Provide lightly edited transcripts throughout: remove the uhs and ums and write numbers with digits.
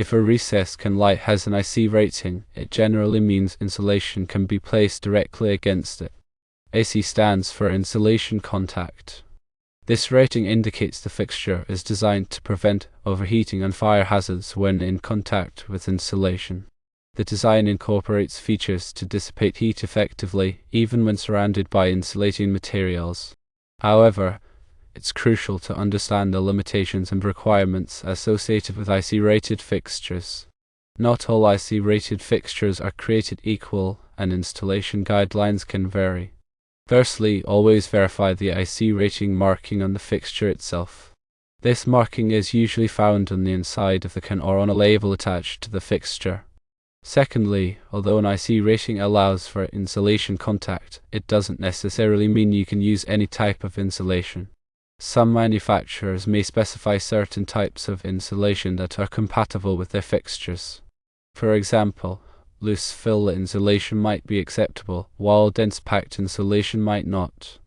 If a recessed can light has an IC rating, it generally means insulation can be placed directly against it. AC stands for insulation contact. This rating indicates the fixture is designed to prevent overheating and fire hazards when in contact with insulation. The design incorporates features to dissipate heat effectively, even when surrounded by insulating materials. However, it's crucial to understand the limitations and requirements associated with IC-rated fixtures. Not all IC-rated fixtures are created equal, and installation guidelines can vary. Firstly, always verify the IC rating marking on the fixture itself. This marking is usually found on the inside of the can or on a label attached to the fixture. Secondly, although an IC rating allows for insulation contact, it doesn't necessarily mean you can use any type of insulation. Some manufacturers may specify certain types of insulation that are compatible with their fixtures. For example, loose fill insulation might be acceptable, while dense packed insulation might not.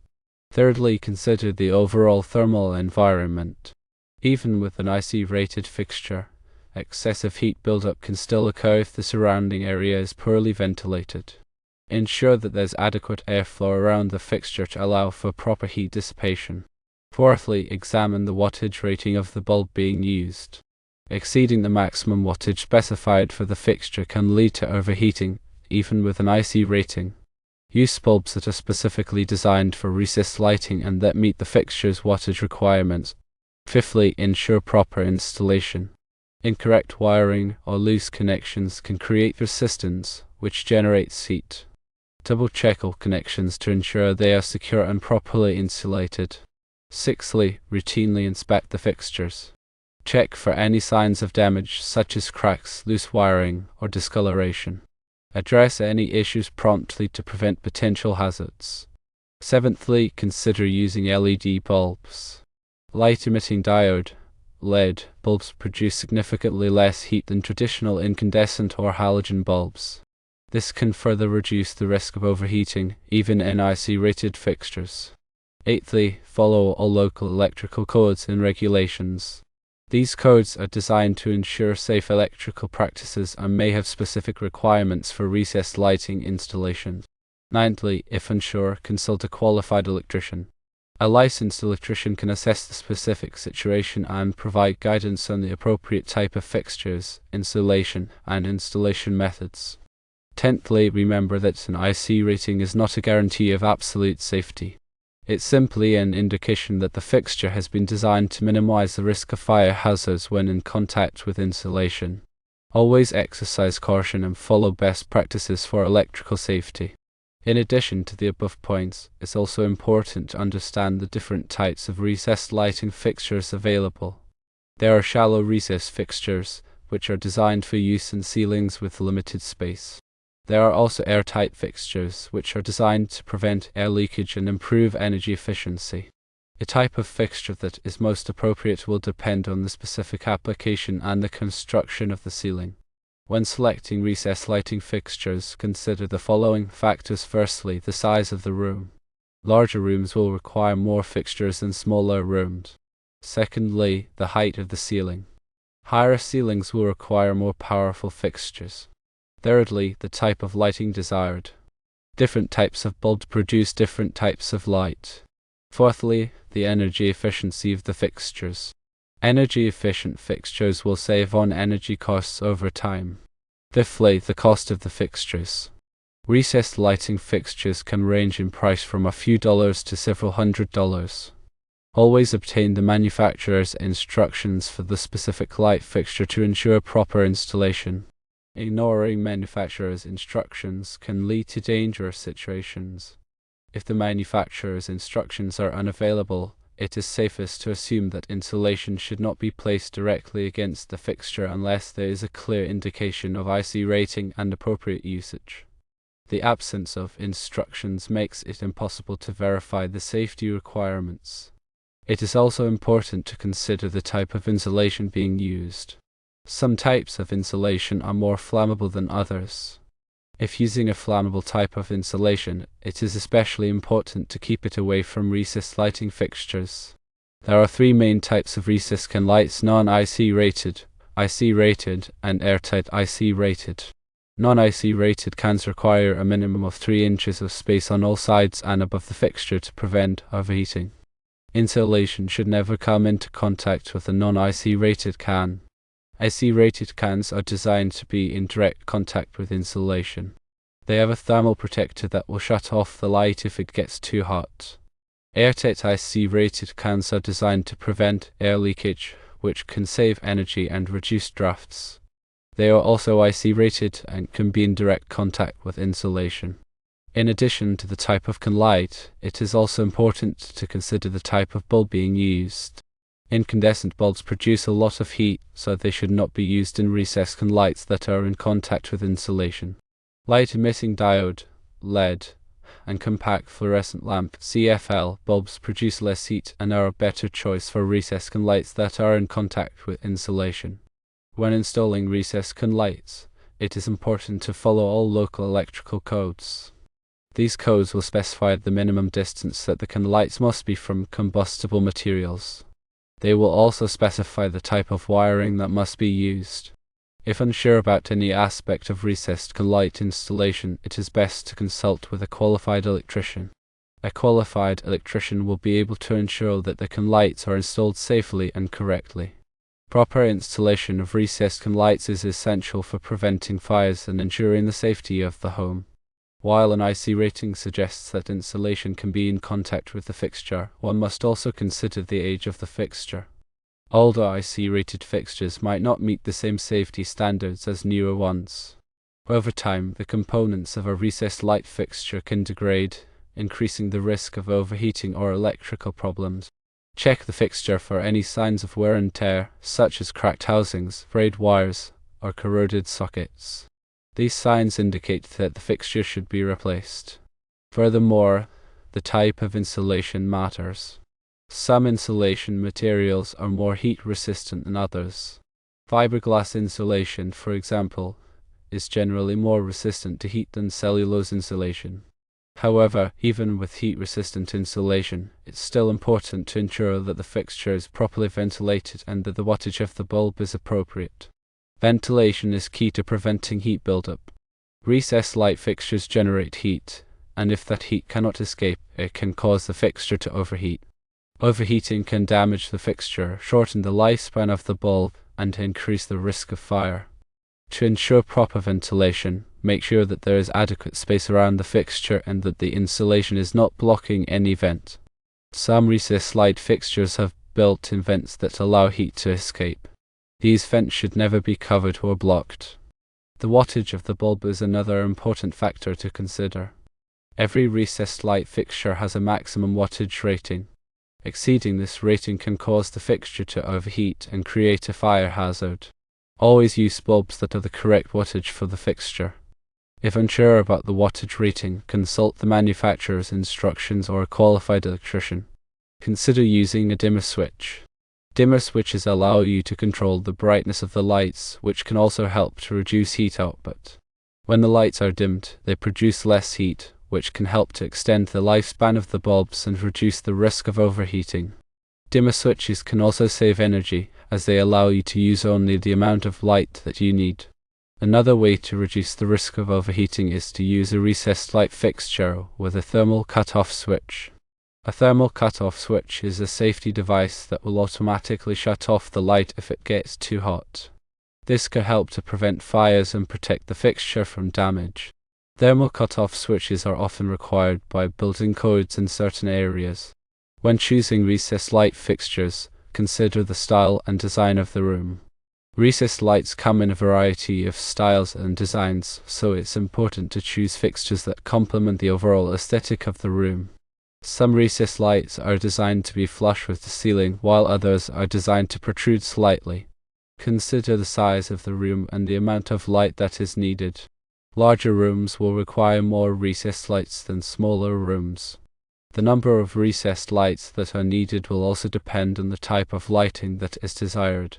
Thirdly, consider the overall thermal environment. Even with an IC-rated fixture, excessive heat buildup can still occur if the surrounding area is poorly ventilated. Ensure that there's adequate airflow around the fixture to allow for proper heat dissipation. Fourthly, examine the wattage rating of the bulb being used. Exceeding the maximum wattage specified for the fixture can lead to overheating, even with an IC rating. Use bulbs that are specifically designed for recessed lighting and that meet the fixture's wattage requirements. Fifthly, ensure proper installation. Incorrect wiring or loose connections can create resistance, which generates heat. Double-check all connections to ensure they are secure and properly insulated. Sixthly, routinely inspect the fixtures. Check for any signs of damage such as cracks, loose wiring, or discoloration. Address any issues promptly to prevent potential hazards. Seventhly, consider using LED bulbs. Light-emitting diode (LED) bulbs produce significantly less heat than traditional incandescent or halogen bulbs. This can further reduce the risk of overheating, even in IC-rated fixtures. Eighthly, follow all local electrical codes and regulations. These codes are designed to ensure safe electrical practices and may have specific requirements for recessed lighting installations. Ninthly, if unsure, consult a qualified electrician. A licensed electrician can assess the specific situation and provide guidance on the appropriate type of fixtures, insulation, and installation methods. Tenthly, remember that an IC rating is not a guarantee of absolute safety. It's simply an indication that the fixture has been designed to minimize the risk of fire hazards when in contact with insulation. Always exercise caution and follow best practices for electrical safety. In addition to the above points, it's also important to understand the different types of recessed lighting fixtures available. There are shallow recessed fixtures, which are designed for use in ceilings with limited space. There are also airtight fixtures, which are designed to prevent air leakage and improve energy efficiency. The type of fixture that is most appropriate will depend on the specific application and the construction of the ceiling. When selecting recessed lighting fixtures, consider the following factors. Firstly, the size of the room. Larger rooms will require more fixtures than smaller rooms. Secondly, the height of the ceiling. Higher ceilings will require more powerful fixtures. Thirdly, the type of lighting desired. Different types of bulbs produce different types of light. Fourthly, the energy efficiency of the fixtures. Energy-efficient fixtures will save on energy costs over time. Fifthly, the cost of the fixtures. Recessed lighting fixtures can range in price from a few dollars to several $100s. Always obtain the manufacturer's instructions for the specific light fixture to ensure proper installation. Ignoring manufacturer's instructions can lead to dangerous situations. If the manufacturer's instructions are unavailable, it is safest to assume that insulation should not be placed directly against the fixture unless there is a clear indication of IC rating and appropriate usage. The absence of instructions makes it impossible to verify the safety requirements. It is also important to consider the type of insulation being used. Some types of insulation are more flammable than others. If using a flammable type of insulation, it is especially important to keep it away from recessed lighting fixtures. There are three main types of recessed can lights: non-IC rated, IC rated, and airtight IC rated. Non-IC rated cans require a minimum of 3 inches of space on all sides and above the fixture to prevent overheating. Insulation should never come into contact with a non-IC rated can. IC rated cans are designed to be in direct contact with insulation. They have a thermal protector that will shut off the light if it gets too hot. Airtight IC rated cans are designed to prevent air leakage, which can save energy and reduce drafts. They are also IC rated and can be in direct contact with insulation. In addition to the type of can light, it is also important to consider the type of bulb being used. Incandescent bulbs produce a lot of heat, so they should not be used in recessed can lights that are in contact with insulation. Light-emitting diode, LED, and compact fluorescent lamp (CFL) bulbs produce less heat and are a better choice for recessed can lights that are in contact with insulation. When installing recessed can lights, it is important to follow all local electrical codes. These codes will specify the minimum distance that the can lights must be from combustible materials. They will also specify the type of wiring that must be used. If unsure about any aspect of recessed can light installation, it is best to consult with a qualified electrician. A qualified electrician will be able to ensure that the can lights are installed safely and correctly. Proper installation of recessed can lights is essential for preventing fires and ensuring the safety of the home. While an IC rating suggests that insulation can be in contact with the fixture, one must also consider the age of the fixture. Older IC rated fixtures might not meet the same safety standards as newer ones. Over time, the components of a recessed light fixture can degrade, increasing the risk of overheating or electrical problems. Check the fixture for any signs of wear and tear, such as cracked housings, frayed wires, or corroded sockets. These signs indicate that the fixture should be replaced. Furthermore, the type of insulation matters. Some insulation materials are more heat resistant than others. Fiberglass insulation, for example, is generally more resistant to heat than cellulose insulation. However, even with heat-resistant insulation, it's still important to ensure that the fixture is properly ventilated and that the wattage of the bulb is appropriate. Ventilation is key to preventing heat buildup. Recessed light fixtures generate heat, and if that heat cannot escape, it can cause the fixture to overheat. Overheating can damage the fixture, shorten the lifespan of the bulb, and increase the risk of fire. To ensure proper ventilation, make sure that there is adequate space around the fixture and that the insulation is not blocking any vent. Some recessed light fixtures have built-in vents that allow heat to escape. These vents should never be covered or blocked. The wattage of the bulb is another important factor to consider. Every recessed light fixture has a maximum wattage rating. Exceeding this rating can cause the fixture to overheat and create a fire hazard. Always use bulbs that are the correct wattage for the fixture. If unsure about the wattage rating, consult the manufacturer's instructions or a qualified electrician. Consider using a dimmer switch. Dimmer switches allow you to control the brightness of the lights, which can also help to reduce heat output. When the lights are dimmed, they produce less heat, which can help to extend the lifespan of the bulbs and reduce the risk of overheating. Dimmer switches can also save energy, as they allow you to use only the amount of light that you need. Another way to reduce the risk of overheating is to use a recessed light fixture with a thermal cut-off switch. A thermal cut-off switch is a safety device that will automatically shut off the light if it gets too hot. This can help to prevent fires and protect the fixture from damage. Thermal cut-off switches are often required by building codes in certain areas. When choosing recessed light fixtures, consider the style and design of the room. Recessed lights come in a variety of styles and designs, so it's important to choose fixtures that complement the overall aesthetic of the room. Some recessed lights are designed to be flush with the ceiling, while others are designed to protrude slightly. Consider the size of the room and the amount of light that is needed. Larger rooms will require more recessed lights than smaller rooms. The number of recessed lights that are needed will also depend on the type of lighting that is desired.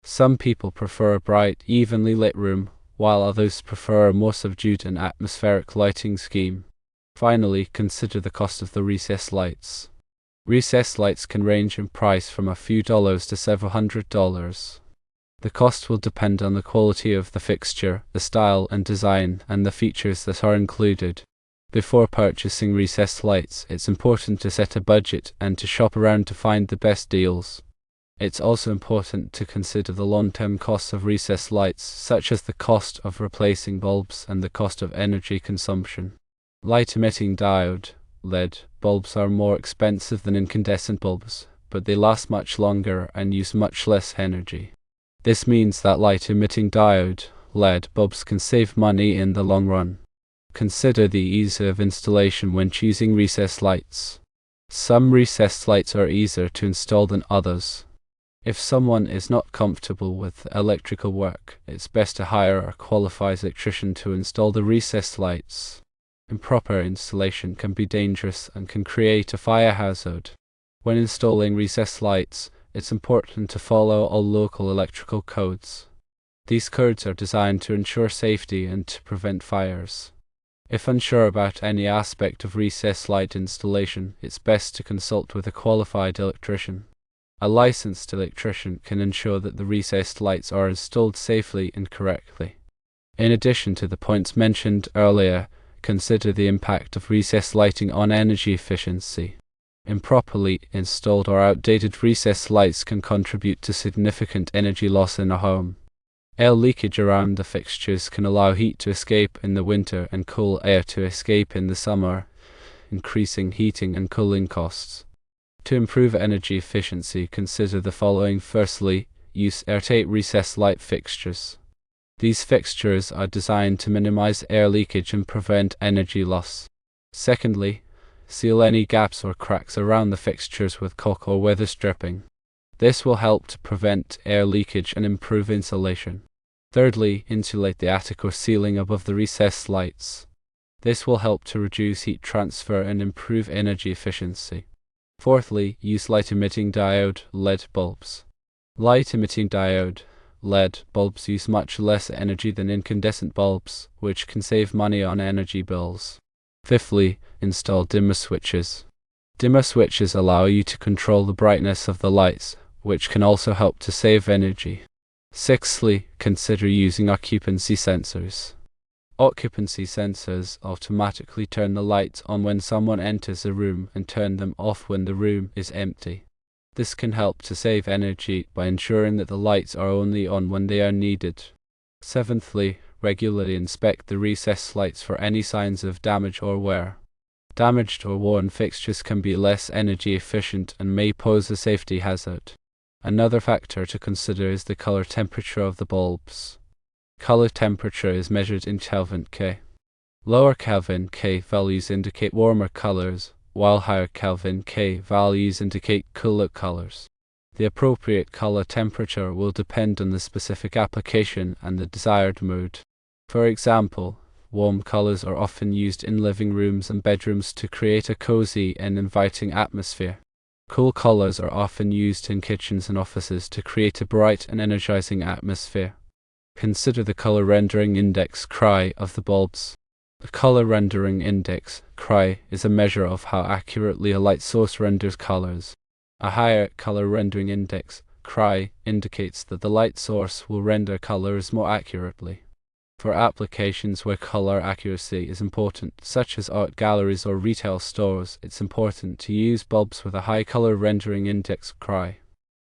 Some people prefer a bright, evenly lit room, while others prefer a more subdued and atmospheric lighting scheme. Finally, consider the cost of the recessed lights. Recessed lights can range in price from a few dollars to several $100s. The cost will depend on the quality of the fixture, the style and design, and the features that are included. Before purchasing recessed lights, it's important to set a budget and to shop around to find the best deals. It's also important to consider the long-term costs of recessed lights, such as the cost of replacing bulbs and the cost of energy consumption. Light-emitting diode (LED) bulbs are more expensive than incandescent bulbs, but they last much longer and use much less energy. This means that light-emitting diode (LED) bulbs can save money in the long run. Consider the ease of installation when choosing recessed lights. Some recessed lights are easier to install than others. If someone is not comfortable with electrical work, it's best to hire a qualified electrician to install the recessed lights. Improper installation can be dangerous and can create a fire hazard. When installing recessed lights, it's important to follow all local electrical codes. These codes are designed to ensure safety and to prevent fires. If unsure about any aspect of recessed light installation, it's best to consult with a qualified electrician. A licensed electrician can ensure that the recessed lights are installed safely and correctly. In addition to the points mentioned earlier, consider the impact of recessed lighting on energy efficiency. Improperly installed or outdated recessed lights can contribute to significant energy loss in a home. Air leakage around the fixtures can allow heat to escape in the winter and cool air to escape in the summer, increasing heating and cooling costs. To improve energy efficiency, consider the following. Firstly, use airtight recessed light fixtures. These fixtures are designed to minimize air leakage and prevent energy loss. Secondly, seal any gaps or cracks around the fixtures with caulk or weather stripping. This will help to prevent air leakage and improve insulation. Thirdly, insulate the attic or ceiling above the recessed lights. This will help to reduce heat transfer and improve energy efficiency. Fourthly, use light-emitting diode (LED) bulbs. Light-emitting diode (LED) bulbs use much less energy than incandescent bulbs, which can save money on energy bills. Fifthly, install dimmer switches. Dimmer switches allow you to control the brightness of the lights, which can also help to save energy. Sixthly, consider using occupancy sensors. Occupancy sensors automatically turn the lights on when someone enters a room and turn them off when the room is empty. This can help to save energy by ensuring that the lights are only on when they are needed. Seventhly, regularly inspect the recessed lights for any signs of damage or wear. Damaged or worn fixtures can be less energy efficient and may pose a safety hazard. Another factor to consider is the color temperature of the bulbs. Color temperature is measured in Kelvin K. Lower Kelvin K values indicate warmer colors, while higher Kelvin K values indicate cooler colors. The appropriate color temperature will depend on the specific application and the desired mood. For example, warm colors are often used in living rooms and bedrooms to create a cozy and inviting atmosphere. Cool colors are often used in kitchens and offices to create a bright and energizing atmosphere. Consider the color rendering index (CRI) of the bulbs. The color rendering index (CRI) is a measure of how accurately a light source renders colors. A higher color rendering index (CRI) indicates that the light source will render colors more accurately. For applications where color accuracy is important, such as art galleries or retail stores, it's important to use bulbs with a high color rendering index (CRI).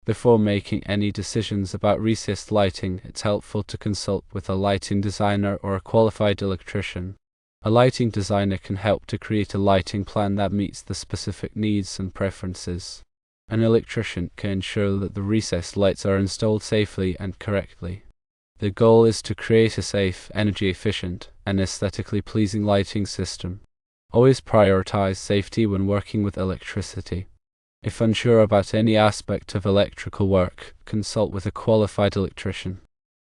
Before making any decisions about recessed lighting, it's helpful to consult with a lighting designer or a qualified electrician. A lighting designer can help to create a lighting plan that meets the specific needs and preferences. An electrician can ensure that the recessed lights are installed safely and correctly. The goal is to create a safe, energy-efficient, and aesthetically pleasing lighting system. Always prioritize safety when working with electricity. If unsure about any aspect of electrical work, consult with a qualified electrician.